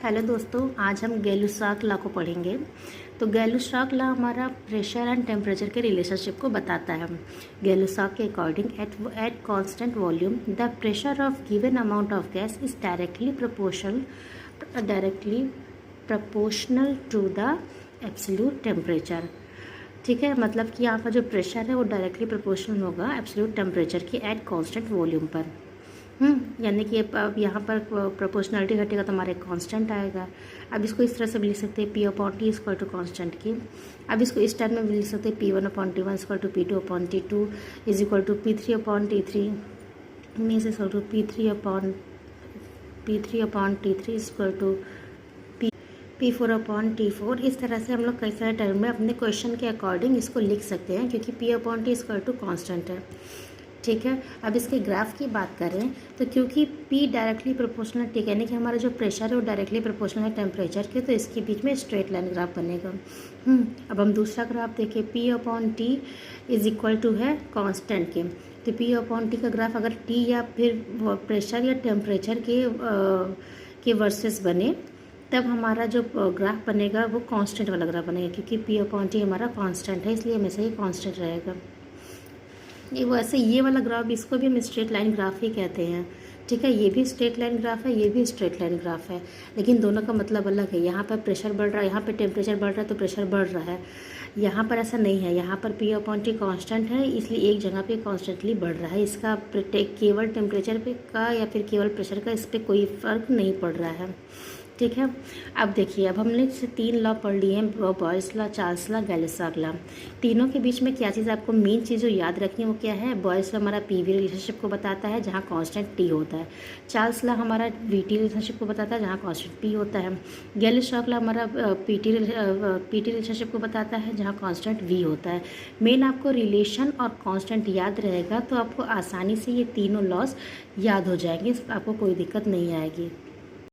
Hello दोस्तों, आज हम गैलुसाक लॉ को पढ़ेंगे। तो गैलुसाक लॉ हमारा प्रेशर एंड टेम्परेचर के रिलेशनशिप को बताता है। गैलुसाक के according at constant volume the pressure of given amount of gas is directly proportional to the absolute temperature. ठीक है, मतलब कि यहाँ पर जो प्रेशर है वो डायरेक्टली प्रोपोर्शनल होगा एब्सोल्यूट टेम्परेचर की एट कांस्टेंट वॉल्यूम पर। यानी कि अब यहाँ पर प्रोपोर्शनलिटी घटेगा तो हमारे कांस्टेंट आएगा। अब इसको इस तरह से भी लिख सकते हैं, P upon T equal to constant की। अब इसको इस टर्म में भी लिख सकते हैं, P one upon T one equal to P two upon T two is equal to P three upon T three means equal to P three upon T three equal to P four upon T four. इस तरह से हम लोग कई सारे term में अपने question के अकॉर्डिंग इसको लिख सकते हैं, क्योंकि P upon T equal to constant है। ठीक है, अब इसके ग्राफ की बात करें तो क्योंकि P डायरेक्टली प्रोपोर्शनल टी यानी कि हमारा जो प्रेशर है वो डायरेक्टली प्रोपोर्शनल है टेम्परेचर के, तो इसके बीच में स्ट्रेट लाइन ग्राफ बनेगा। अब हम दूसरा ग्राफ देखें, P upon T is equal to है कांस्टेंट के। तो P अपॉन टी का ग्राफ अगर T या फिर प्रेशर या टेम्परेचर के वर्सेस बने तब हमारा जो ग्राफ बनेगा वो कांस्टेंट वाला ग्राफ बनेगा, क्योंकि P अपॉन टी हमारा कांस्टेंट है, इसलिए हमेशा ये कांस्टेंट रहेगा। ये वैसे ये वाला ग्राफ इसको भी हम स्ट्रेट लाइन ग्राफ ही कहते हैं। ठीक है, ये भी स्ट्रेट लाइन ग्राफ है, ये भी स्ट्रेट लाइन ग्राफ है, लेकिन दोनों का मतलब अलग है। यहाँ पर प्रेशर बढ़ रहा है, यहाँ पर टेम्परेचर बढ़ रहा है तो प्रेशर बढ़ रहा है। यहाँ पर ऐसा नहीं है, यहाँ पर पी अपॉन टी कॉन्स्टेंट है, इसलिए एक जगह पे कॉन्स्टेंटली बढ़ रहा है। इसका केवल टेम्परेचर पे का या फिर केवल प्रेशर का इस पर कोई फ़र्क नहीं पड़ रहा है। ठीक है, अब देखिए, अब हमने तीन लॉ पढ़ लिए हैं, Boyle's law, Charles law, Gay Lussac law. तीनों के बीच में क्या चीज़ आपको मेन चीज़ जो याद रखनी है वो क्या है? बॉयल्स लॉ हमारा पीवी रिलेशनशिप को बताता है जहाँ कांस्टेंट टी होता है। चार्ल्स लॉ हमारा वीटी रिलेशनशिप को बताता है जहाँ कांस्टेंट पी होता है। गैलुसाक लॉ हमारा पीटी रिलेशनशिप को बताता है जहाँ कांस्टेंट वी होता है। मेन आपको रिलेशन और कांस्टेंट याद रहेगा तो आपको आसानी से ये तीनों लॉज याद हो जाएंगे, आपको कोई दिक्कत नहीं आएगी।